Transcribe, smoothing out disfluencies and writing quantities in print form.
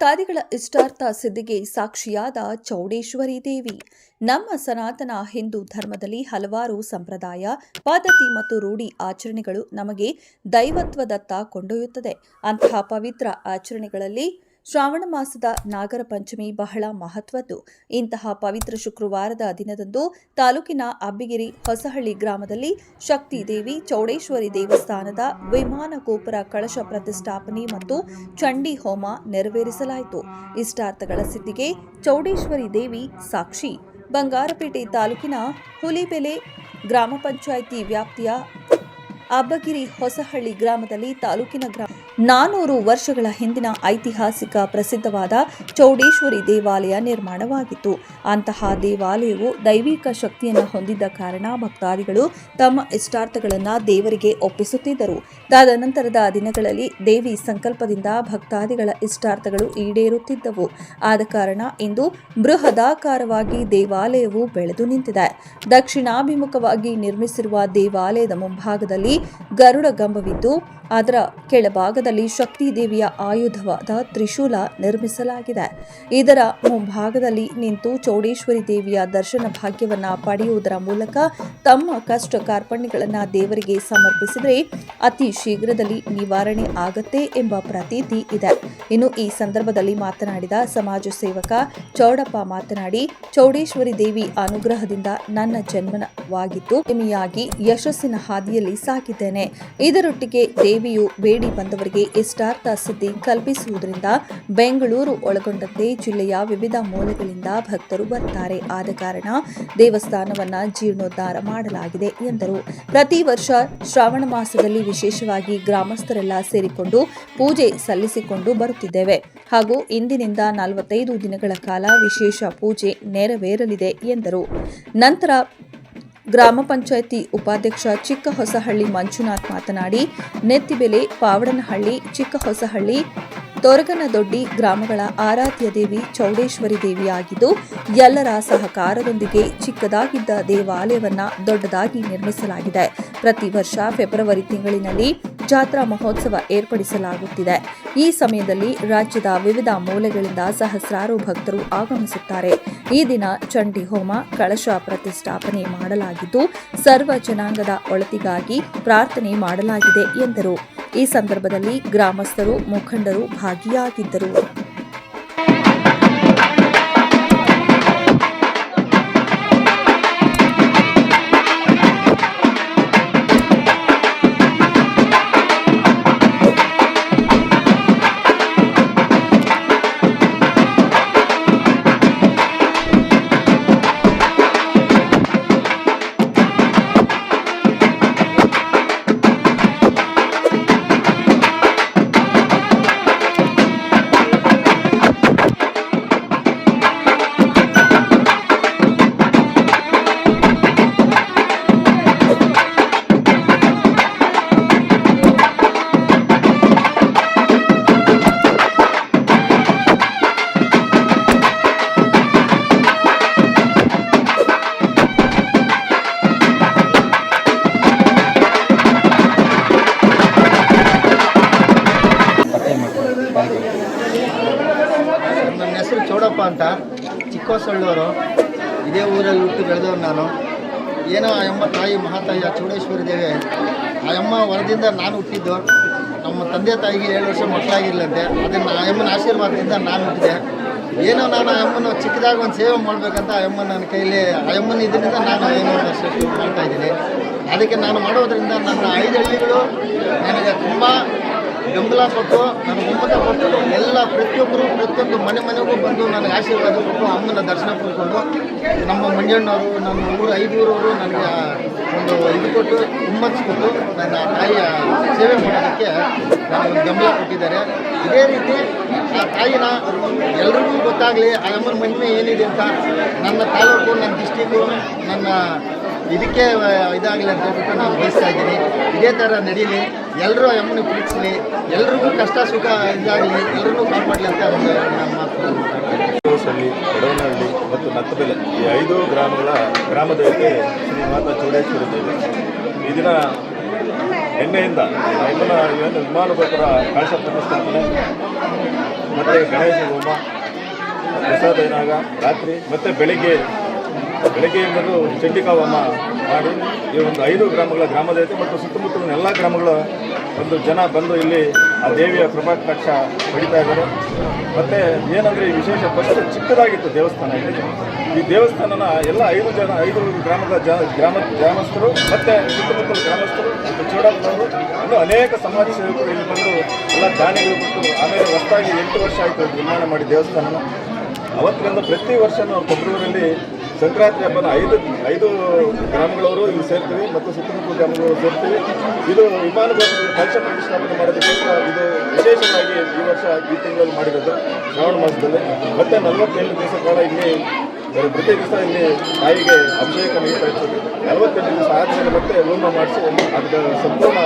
ಭಕ್ತಾದಿಗಳ ಇಷ್ಟಾರ್ಥ ಸಿದ್ಧಿಗೆ ಸಾಕ್ಷಿಯಾದ ಚೌಡೇಶ್ವರಿ ದೇವಿ. ನಮ್ಮ ಸನಾತನ ಹಿಂದೂ ಧರ್ಮದಲ್ಲಿ ಹಲವಾರು ಸಂಪ್ರದಾಯ, ಪದ್ಧತಿ ಮತ್ತು ರೂಢಿ ಆಚರಣೆಗಳು ನಮಗೆ ದೈವತ್ವದತ್ತ ಕೊಂಡೊಯ್ಯುತ್ತದೆ. ಅಂತಹ ಪವಿತ್ರ ಆಚರಣೆಗಳಲ್ಲಿ ಶ್ರಾವಣ ಮಾಸದ ನಾಗರ ಪಂಚಮಿ ಬಹಳ ಮಹತ್ವದ್ದು. ಇಂತಹ ಪವಿತ್ರ ಶುಕ್ರವಾರದ ದಿನದಂದು ತಾಲೂಕಿನ ಅಬ್ಬಿಗಿರಿ ಹೊಸಹಳ್ಳಿ ಗ್ರಾಮದಲ್ಲಿ ಶಕ್ತಿ ದೇವಿ ಚೌಡೇಶ್ವರಿ ದೇವಸ್ಥಾನದ ವಿಮಾನ ಗೋಪುರ ಕಳಶ ಪ್ರತಿಷ್ಠಾಪನೆ ಮತ್ತು ಚಂಡಿ ಹೋಮ ನೆರವೇರಿಸಲಾಯಿತು. ಇಷ್ಟಾರ್ಥಗಳ ಸಿದ್ಧಿಗೆ ಚೌಡೇಶ್ವರಿ ದೇವಿ ಸಾಕ್ಷಿ. ಬಂಗಾರಪೇಟೆ ತಾಲೂಕಿನ ಹುಲಿಬೆಲೆ ಗ್ರಾಮ ಪಂಚಾಯಿತಿ ವ್ಯಾಪ್ತಿಯ ಅಬ್ಬಗಿರಿ ಹೊಸಹಳ್ಳಿ ಗ್ರಾಮದಲ್ಲಿ ತಾಲೂಕಿನ 400 ವರ್ಷಗಳ ಹಿಂದಿನ ಐತಿಹಾಸಿಕ ಪ್ರಸಿದ್ಧವಾದ ಚೌಡೇಶ್ವರಿ ದೇವಾಲಯ ನಿರ್ಮಾಣವಾಗಿತ್ತು. ಅಂತಹ ದೇವಾಲಯವು ದೈವಿಕ ಶಕ್ತಿಯನ್ನು ಹೊಂದಿದ್ದ ಕಾರಣ ಭಕ್ತಾದಿಗಳು ತಮ್ಮ ಇಷ್ಟಾರ್ಥಗಳನ್ನು ದೇವರಿಗೆ ಒಪ್ಪಿಸುತ್ತಿದ್ದರು. ತದನಂತರದ ದಿನಗಳಲ್ಲಿ ದೇವಿ ಸಂಕಲ್ಪದಿಂದ ಭಕ್ತಾದಿಗಳ ಇಷ್ಟಾರ್ಥಗಳು ಈಡೇರುತ್ತಿದ್ದವು. ಆದ ಕಾರಣ ಇಂದು ಬೃಹದಾಕಾರವಾಗಿ ದೇವಾಲಯವು ಬೆಳೆದು ನಿಂತಿದೆ. ದಕ್ಷಿಣಾಭಿಮುಖವಾಗಿ ನಿರ್ಮಿಸಿರುವ ದೇವಾಲಯದ ಮುಂಭಾಗದಲ್ಲಿ ಗರುಡ ಗಂಬವಿದ್ದು ಅದರ ಕೆಳಭಾಗದಲ್ಲಿ ಶಕ್ತಿ ದೇವಿಯ ಆಯುಧವಾದ ತ್ರಿಶೂಲ ನಿರ್ಮಿಸಲಾಗಿದೆ. ಇದರ ಮುಂಭಾಗದಲ್ಲಿ ನಿಂತು ಚೌಡೇಶ್ವರಿ ದೇವಿಯ ದರ್ಶನ ಭಾಗ್ಯವನ್ನು ಪಡೆಯುವುದರ ಮೂಲಕ ತಮ್ಮ ಕಷ್ಟ ಕಾರ್ಪಣ್ಯಗಳನ್ನು ದೇವರಿಗೆ ಸಮರ್ಪಿಸಿದರೆ ಅತಿ ಶೀಘ್ರದಲ್ಲಿ ನಿವಾರಣೆ ಆಗತ್ತೆ ಎಂಬ ಪ್ರತೀತಿ ಇದೆ. ಇನ್ನು ಈ ಸಂದರ್ಭದಲ್ಲಿ ಮಾತನಾಡಿದ ಸಮಾಜ ಸೇವಕ ಚೌಡಪ್ಪ ಮಾತನಾಡಿ, ಚೌಡೇಶ್ವರಿ ದೇವಿ ಅನುಗ್ರಹದಿಂದ ನನ್ನ ಜನ್ಮವಾಗಿದ್ದು ಹೆಮ್ಮೆಯಾಗಿ ಯಶಸ್ಸಿನ ಹಾದಿಯಲ್ಲಿ ಸಾಗಿದ್ದೇನೆ. ಇದರೊಟ್ಟಿಗೆ ದೇವಿಯು ಬೇಡಿ ಬಂದವರಿಗೆ ಇಷ್ಟಾರ್ಥ ಸಿದ್ಧಿ ಕಲ್ಪಿಸುವುದರಿಂದ ಬೆಂಗಳೂರು ಒಳಗೊಂಡಂತೆ ಜಿಲ್ಲೆಯ ವಿವಿಧ ಮೂಲೆಗಳಿಂದ ಭಕ್ತರು ಬರ್ತಾರೆ. ಆದ ಕಾರಣ ದೇವಸ್ಥಾನವನ್ನ ಜೀರ್ಣೋದ್ಧಾರ ಮಾಡಲಾಗಿದೆ ಎಂದರು. ಪ್ರತಿ ವರ್ಷ ಶ್ರಾವಣ ಮಾಸದಲ್ಲಿ ವಿಶೇಷವಾಗಿ ಗ್ರಾಮಸ್ಥರೆಲ್ಲ ಸೇರಿಕೊಂಡು ಪೂಜೆ ಸಲ್ಲಿಸಿಕೊಂಡು ಬರುತ್ತಿದ್ದೇವೆ ಹಾಗೂ ಇಂದಿನಿಂದ 45 ದಿನಗಳ ಕಾಲ ವಿಶೇಷ ಪೂಜೆ ನೆರವೇರಲಿದೆ ಎಂದರು. ನಂತರ ಗ್ರಾಮ ಪಂಚಾಯಿತಿ ಉಪಾಧ್ಯಕ್ಷ ಚಿಕ್ಕ ಹೊಸಹಳ್ಳಿ ಮಂಜುನಾಥ್ ಮಾತನಾಡಿ, ನೆತ್ತಿಬೆಲೆ, ಪಾವಡನಹಳ್ಳಿ, ಚಿಕ್ಕ ಹೊಸಹಳ್ಳಿ, ತೊರಗನದೊಡ್ಡಿ ಗ್ರಾಮಗಳ ಆರಾಧ್ಯ ದೇವಿ ಚೌಡೇಶ್ವರಿ ದೇವಿಯಾಗಿದ್ದು ಎಲ್ಲರ ಸಹಕಾರದೊಂದಿಗೆ ಚಿಕ್ಕದಾಗಿದ್ದ ದೇವಾಲಯವನ್ನ ದೊಡ್ಡದಾಗಿ ನಿರ್ಮಿಸಲಾಗಿದೆ. ಪ್ರತಿ ವರ್ಷ ಫೆಬ್ರವರಿ ತಿಂಗಳಿನಲ್ಲಿ ಜಾತ್ರಾ ಮಹೋತ್ಸವ ಏರ್ಪಡಿಸಲಾಗುತ್ತಿದೆ. ಈ ಸಮಯದಲ್ಲಿ ರಾಜ್ಯದ ವಿವಿಧ ಮೂಲೆಗಳಿಂದ ಸಹಸ್ರಾರು ಭಕ್ತರು ಆಗಮಿಸುತ್ತಾರೆ. ಈ ದಿನ ಚಂಡಿ ಹೋಮ, ಕಳಶ ಪ್ರತಿಷ್ಠಾಪನೆ ಮಾಡಲಾಗಿದ್ದು ಸರ್ವ ಜನಾಂಗದ ಒಳಿತಿಗಾಗಿ ಪ್ರಾರ್ಥನೆ ಮಾಡಲಾಗಿದೆ ಎಂದರು. ಈ ಸಂದರ್ಭದಲ್ಲಿ ಗ್ರಾಮಸ್ಥರು, ಮುಖಂಡರು ಭಾಗಿಯಾಗಿದ್ದರು. ನನ್ನ ಹೆಸರು ಚೌಡಪ್ಪ ಅಂತ, ಚಿಕ್ಕೋಸಳ್ಳೂರು. ಇದೇ ಊರಲ್ಲಿ ಹುಟ್ಟು ಬೆಳೆದವರು ನಾನು. ಏನೋ ಆ ಅಮ್ಮ ತಾಯಿ ಮಹಾತಾಯಿ ಚೌಡೇಶ್ವರಿ ದೇವಿ, ಆ ಅಮ್ಮ ವರದಿಂದ ನಾನು ಹುಟ್ಟಿದ್ದು. ನಮ್ಮ ತಂದೆ ತಾಯಿಗೆ 7 ವರ್ಷ ಮಕ್ಕಳಾಗಿರ್ಲಂತೆ. ಅದನ್ನು ಆ ಅಮ್ಮನ ಆಶೀರ್ವಾದದಿಂದ ನಾನು ಹುಟ್ಟಿದೆ. ಏನೋ ನಾನು ಆ ಅಮ್ಮನ ಚಿಕ್ಕದಾಗ ಒಂದು ಸೇವೆ ಮಾಡಬೇಕಂತ ಆ ಅಮ್ಮನ ನನ್ನ ಕೈಲಿ, ಆ ಅಮ್ಮನ ಇದರಿಂದ ನಾನು ಏನೋ ಅಷ್ಟು ಮಾಡ್ತಾಯಿದ್ದೀನಿ. ಅದಕ್ಕೆ ನಾನು ಮಾಡೋದ್ರಿಂದ ನನ್ನ 5 ಹಳ್ಳಿಗಳು ನನಗೆ ತುಂಬ ಬೆಂಬಲ ಕೊಟ್ಟು, ನನ್ನ ಒಮ್ಮತ ಕೊಟ್ಟು, ಎಲ್ಲ ಪ್ರತಿಯೊಂದು ಮನೆಗೂ ಬಂದು ನನಗೆ ಆಶೀರ್ವಾದ ಕೊಟ್ಟು ಅಮ್ಮನ ದರ್ಶನ ಪಡ್ಕೊಂಡು, ನಮ್ಮ ಮಂಜಣ್ಣವರು, ನನ್ನ ಊರು 5 ಊರವರು ನನಗೆ ಒಂದು ಇದು ಕೊಟ್ಟು ಹುಮ್ಮತ್ತು ಕೊಟ್ಟು ನನ್ನ ತಾಯಿಯ ಸೇವೆ ಮಾಡೋದಕ್ಕೆ ನನಗೆ ಬೆಂಬಲ ಕೊಟ್ಟಿದ್ದಾರೆ. ಇದೇ ರೀತಿ ಆ ತಾಯಿನ ಎಲ್ರಿಗೂ ಗೊತ್ತಾಗಲಿ, ಆ ಅಮ್ಮನ ಮಹಿಮೆ ಏನಿದೆ ಅಂತ ನನ್ನ ತಾಲೂಕು, ನನ್ನ ಡಿಸ್ಟಿಕ್ಕು, ನನ್ನ ಇದಕ್ಕೆ ಇದಾಗಲಿ ಅಂತ ಹೇಳ್ಬಿಟ್ಟು ನಾನು ಬಯಸ್ತಾ ಇದ್ದೀನಿ. ಇದೇ ಥರ ನಡೀಲಿ, ಎಲ್ಲರೂ ಅಮ್ಮನ ಪ್ರೀತಿಸಲಿ, ಎಲ್ರಿಗೂ ಕಷ್ಟ ಸುಖ ಇದಾಗಲಿ, ಎಲ್ಲರೂ ಕಾಪಾಡಲಿ ಅಂತ ಒಂದು ನಮ್ಮ ಮಾತು. ಬಡವನಹಳ್ಳಿ ಮತ್ತು ನತ್ತಬೆಲೆ ಈ 5 ಗ್ರಾಮಗಳ ಗ್ರಾಮ ದೇವತೆ ಶ್ರೀ ಮಾತಾ ಚೌಡೇಶ್ವರಿ ದೇವಿ. ಈ ದಿನ ನಿನ್ನೆಯಿಂದ ವಿಮಾನ ಗೋಪುರ ಕಳಶ ಪ್ರತಿಷ್ಠಾಪನೆ ಮತ್ತು ಗಣೇಶ ಹೋಮ, ಪ್ರಸಾದ ಏನಾಗ ರಾತ್ರಿ ಮತ್ತು ಬೆಳಗ್ಗೆಯಿಂದಲೂ ಚಂಡಿಕಾ ಹೋಮ ಮಾಡಿ ಈ ಒಂದು 5 ಗ್ರಾಮಗಳ ಗ್ರಾಮದೇವತೆ ಮತ್ತು ಸುತ್ತಮುತ್ತಲಿನ ಎಲ್ಲ ಗ್ರಾಮಗಳ ಒಂದು ಜನ ಬಂದು ಇಲ್ಲಿ ಆ ದೇವಿಯ ಕೃಪಾಕಟಾಕ್ಷ ಪಡಿತಾ ಇದ್ದಾರೆ. ಮತ್ತು ಏನಂದರೆ ಈ ವಿಶೇಷ ಫಸ್ಟ್ ಚಿಕ್ಕದಾಗಿತ್ತು ದೇವಸ್ಥಾನ. ಈ ದೇವಸ್ಥಾನನ ಎಲ್ಲ 5 ಗ್ರಾಮದ ಗ್ರಾಮಸ್ಥರು ಮತ್ತು ಸುತ್ತಮುತ್ತಲ ಗ್ರಾಮಸ್ಥರು ಮತ್ತು ಚೋಡಪ್ಪನವರು ಇನ್ನೂ ಅನೇಕ ಸಮಾಜ ಸೇವಕರು ಇಲ್ಲಿ ಬಂದು ಎಲ್ಲ ದಾನಿಗಳು ಕೊಟ್ಟು ಆಮೇಲೆ ಹೊಸದಾಗಿ 8 ವರ್ಷ ಆಯಿತು ನಿರ್ಮಾಣ ಮಾಡಿ ದೇವಸ್ಥಾನನ. ಅವತ್ತಿನಿಂದ ಪ್ರತಿ ವರ್ಷ ನಾವು ಫೆಬ್ರವರಿಯಲ್ಲಿ ಸಂಕ್ರಾಂತಿ ಹಬ್ಬನ 5 ಗ್ರಾಮಗಳವರು ಇಲ್ಲಿ ಸೇರ್ತೀವಿ ಮತ್ತು ಸುತ್ತಮುತ್ತಲ ಗ್ರಾಮಗಳವರು ಸೇರ್ತೀವಿ. ಇದು ವಿಮಾನಗೋಪುರದ ಕಲಶ ಪ್ರತಿಷ್ಠಾಪನೆ ಮಾಡೋದಕ್ಕೋಸ್ಕರ ಇದು ವಿಶೇಷವಾಗಿ ಈ ವರ್ಷ ಈ ತಿಂಗಳಲ್ಲಿ ಮಾಡಿರೋದು ಶ್ರಾವಣ ಮಾಸದಲ್ಲಿ. ಮತ್ತು 48 ದಿವಸ ಕಾಲ ಇಲ್ಲಿ ಪ್ರತಿ ದಿವಸ ಇಲ್ಲಿ ತಾಯಿಗೆ ಅಭಿಷೇಕ ನಡೀತಾ ಇರ್ತದೆ. 48 ದಿವಸ ಆದಮೇಲೆ ಮತ್ತೆ ಹೋಮ ಮಾಡಿಸಿ ಅದಕ್ಕೆ ಸಂಪೂರ್ಣ